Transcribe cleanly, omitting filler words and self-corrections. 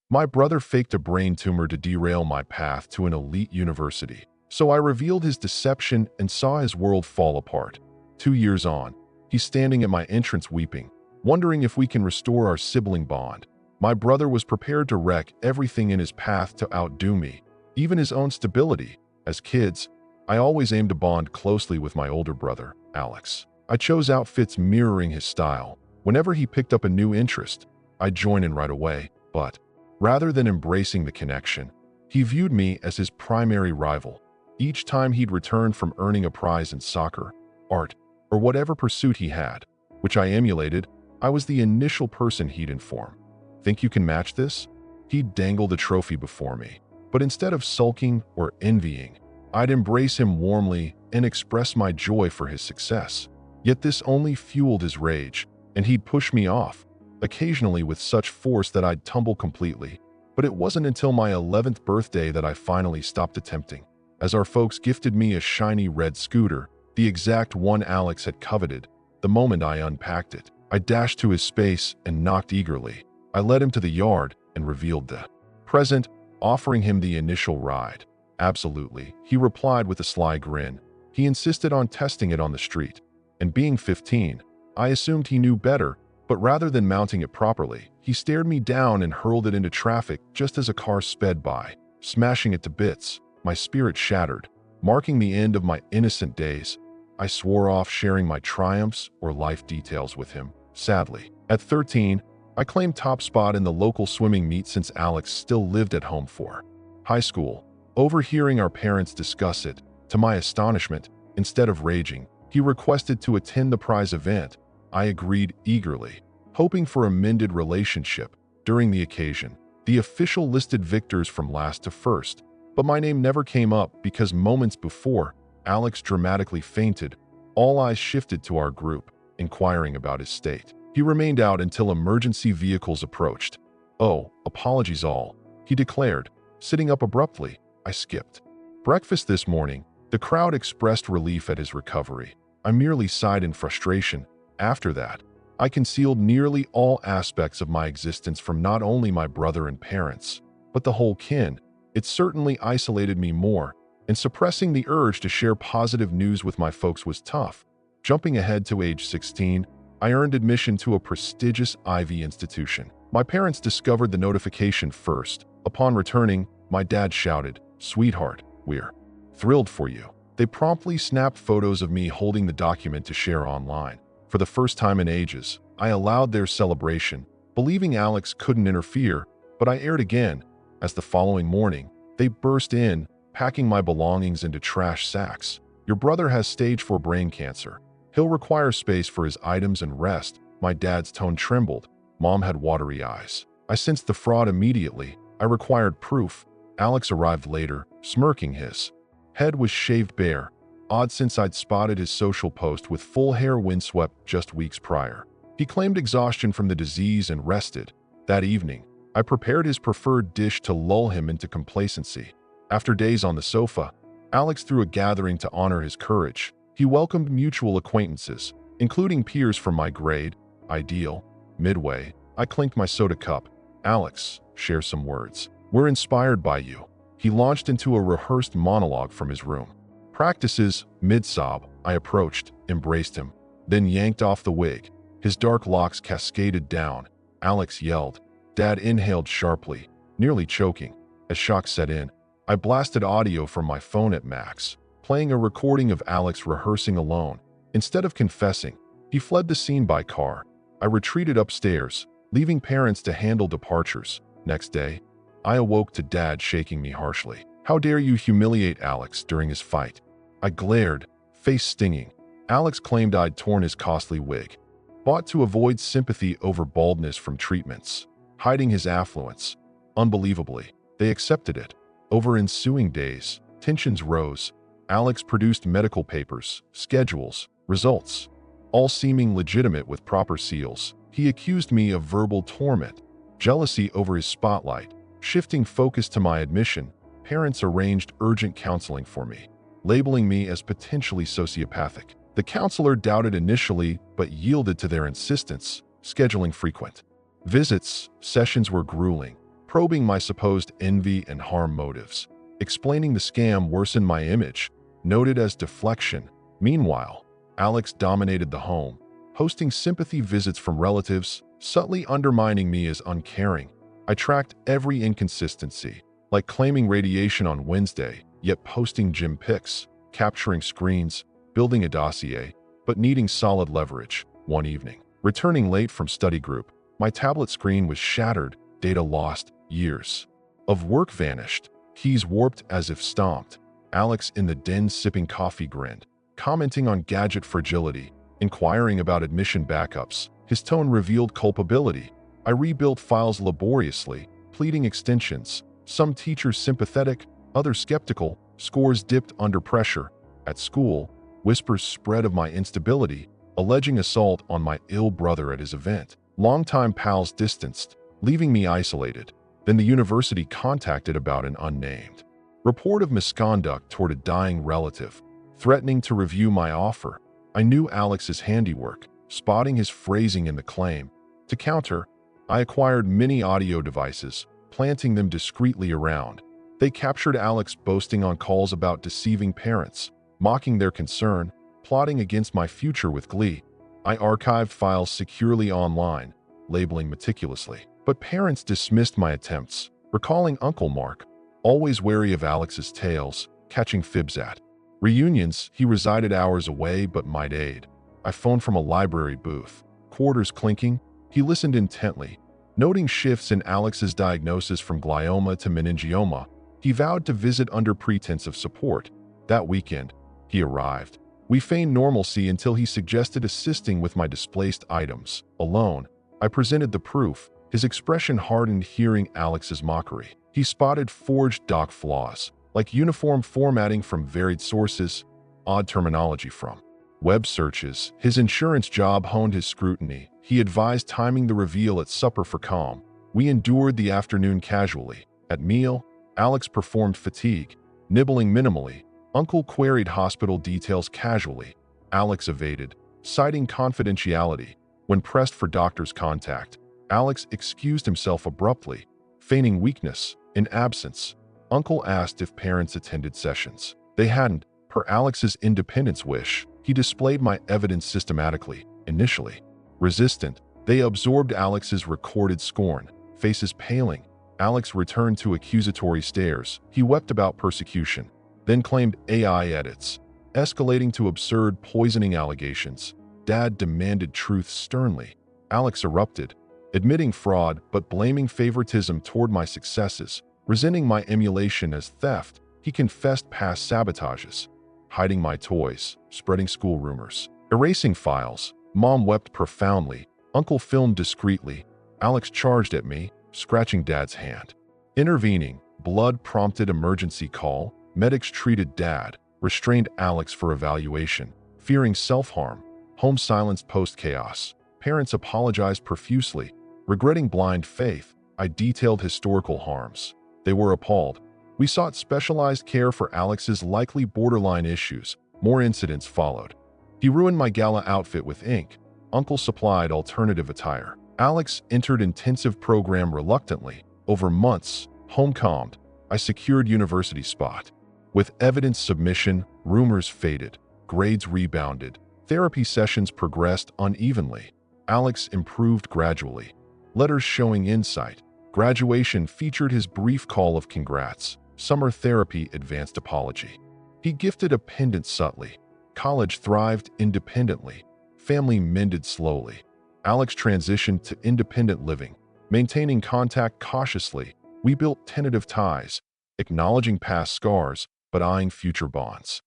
My brother faked a brain tumor to derail my path to an elite university. So I revealed his deception and saw his world fall apart. 2 years on, he's standing at my entrance weeping, wondering if we can restore our sibling bond. My brother was prepared to wreck everything in his path to outdo me, even his own stability. As kids, I always aimed to bond closely with my older brother, Alex. I chose outfits mirroring his style. Whenever he picked up a new interest, I'd join in right away. But rather than embracing the connection, he viewed me as his primary rival. Each time he'd return from earning a prize in soccer, art, or whatever pursuit he had, which I emulated, I was the initial person he'd inform. Think you can match this? He'd dangle the trophy before me. But instead of sulking or envying, I'd embrace him warmly and express my joy for his success. Yet this only fueled his rage, and he'd push me off, occasionally with such force that I'd tumble completely. But it wasn't until my 11th birthday that I finally stopped attempting, as our folks gifted me a shiny red scooter, the exact one Alex had coveted. The moment I unpacked it, I dashed to his space and knocked eagerly. I led him to the yard and revealed the present, offering him the initial ride. Absolutely, he replied with a sly grin. He insisted on testing it on the street. And being 15, I assumed he knew better, but rather than mounting it properly, he stared me down and hurled it into traffic just as a car sped by, smashing it to bits. My spirit shattered, marking the end of my innocent days. I swore off sharing my triumphs or life details with him. Sadly, at 13, I claimed top spot in the local swimming meet since Alex still lived at home for high school. Overhearing our parents discuss it, to my astonishment, instead of raging, he requested to attend the prize event. I agreed eagerly, hoping for a mended relationship. During the occasion, the official listed victors from last to first, but my name never came up because moments before, Alex dramatically fainted. All eyes shifted to our group, inquiring about his state. He remained out until emergency vehicles approached. "Oh, apologies all," he declared, sitting up abruptly. I skipped breakfast this morning. The crowd expressed relief at his recovery. I merely sighed in frustration. After that, I concealed nearly all aspects of my existence from not only my brother and parents, but the whole kin. It certainly isolated me more, and suppressing the urge to share positive news with my folks was tough. Jumping ahead to age 16, I earned admission to a prestigious Ivy institution. My parents discovered the notification first. Upon returning, my dad shouted, "Sweetheart, we're thrilled for you." They promptly snapped photos of me holding the document to share online. For the first time in ages, I allowed their celebration, believing Alex couldn't interfere, but I erred again, as the following morning, they burst in, packing my belongings into trash sacks. "Your brother has stage 4 brain cancer. He'll require space for his items and rest." My dad's tone trembled. Mom had watery eyes. I sensed the fraud immediately. I required proof. Alex arrived later, smirking. His head was shaved bare, odd since I'd spotted his social post with full hair windswept just weeks prior. He claimed exhaustion from the disease and rested. That evening, I prepared his preferred dish to lull him into complacency. After days on the sofa, Alex threw a gathering to honor his courage. He welcomed mutual acquaintances, including peers from my grade, Ideal, Midway. I clinked my soda cup. "Alex, share some words. We're inspired by you." He launched into a rehearsed monologue from his room. "Practices," mid-sob, I approached, embraced him, then yanked off the wig. His dark locks cascaded down. Alex yelled. Dad inhaled sharply, nearly choking. As shock set in, I blasted audio from my phone at max, playing a recording of Alex rehearsing alone. Instead of confessing, he fled the scene by car. I retreated upstairs, leaving parents to handle departures. Next day, I awoke to Dad shaking me harshly. "How dare you humiliate Alex during his fight?" I glared, face stinging. Alex claimed I'd torn his costly wig, bought to avoid sympathy over baldness from treatments, hiding his affluence. Unbelievably, they accepted it. Over ensuing days, tensions rose. Alex produced medical papers, schedules, results, all seeming legitimate with proper seals. He accused me of verbal torment, jealousy over his spotlight. Shifting focus to my admission, parents arranged urgent counseling for me, labeling me as potentially sociopathic. The counselor doubted initially, but yielded to their insistence, scheduling frequent visits. Sessions were grueling. probing my supposed envy and harm motives. Explaining the scam worsened my image, noted as deflection. Meanwhile, Alex dominated the home, hosting sympathy visits from relatives, subtly undermining me as uncaring. I tracked every inconsistency, like claiming radiation on Wednesday, yet posting gym pics, capturing screens, building a dossier, but needing solid leverage. One evening, returning late from study group, my tablet screen was shattered, data lost, years of work vanished, keys warped as if stomped. Alex in the den sipping coffee grinned, commenting on gadget fragility, inquiring about admission backups. His tone revealed culpability. I rebuilt files laboriously, pleading extensions. Some teachers sympathetic, others skeptical. Scores dipped under pressure. At school, whispers spread of my instability, alleging assault on my ill brother at his event. Longtime pals distanced, leaving me isolated. Then the university contacted about an unnamed report of misconduct toward a dying relative, threatening to review my offer. I knew Alex's handiwork, spotting his phrasing in the claim. To counter, I acquired many audio devices, planting them discreetly around. They captured Alex boasting on calls about deceiving parents, mocking their concern, plotting against my future with glee. I archived files securely online, labeling meticulously. But parents dismissed my attempts, recalling Uncle Mark, always wary of Alex's tales, catching fibs at reunions. He resided hours away but might aid. I phoned from a library booth, quarters clinking. He listened intently, noting shifts in Alex's diagnosis from glioma to meningioma. He vowed to visit under pretense of support. That weekend, he arrived. We feigned normalcy until he suggested assisting with my displaced items. Alone, I presented the proof. His expression hardened hearing Alex's mockery. He spotted forged doc flaws, like uniform formatting from varied sources, odd terminology from web searches. His insurance job honed his scrutiny. He advised timing the reveal at supper for calm. We endured the afternoon casually. At meal, Alex performed fatigue, nibbling minimally. Uncle queried hospital details casually. Alex evaded, citing confidentiality. When pressed for doctor's contact, Alex excused himself abruptly, feigning weakness. In absence, Uncle asked if parents attended sessions. They hadn't, per Alex's independence wish. He displayed my evidence systematically. Initially resistant, they absorbed Alex's recorded scorn. Faces paling, Alex returned to accusatory stares. He wept about persecution, then claimed AI edits, escalating to absurd poisoning allegations. Dad demanded truth sternly. Alex erupted, admitting fraud but blaming favoritism toward my successes. Resenting my emulation as theft, he confessed past sabotages, hiding my toys, spreading school rumors, erasing files. Mom wept profoundly. Uncle filmed discreetly. Alex charged at me, scratching Dad's hand. Intervening, blood prompted emergency call. Medics treated Dad, restrained Alex for evaluation. Fearing self-harm, home silenced post-chaos. Parents apologized profusely. Regretting blind faith, I detailed historical harms. They were appalled. We sought specialized care for Alex's likely borderline issues. More incidents followed. He ruined my gala outfit with ink. Uncle supplied alternative attire. Alex entered intensive program reluctantly. Over months, home-combed, I secured university spot. With evidence submission, rumors faded. Grades rebounded. Therapy sessions progressed unevenly. Alex improved gradually. Letters showing insight. Graduation featured his brief call of congrats. Summer therapy advanced apology. He gifted a pendant subtly. College thrived independently. Family mended slowly. Alex transitioned to independent living. Maintaining contact cautiously, we built tentative ties, acknowledging past scars but eyeing future bonds.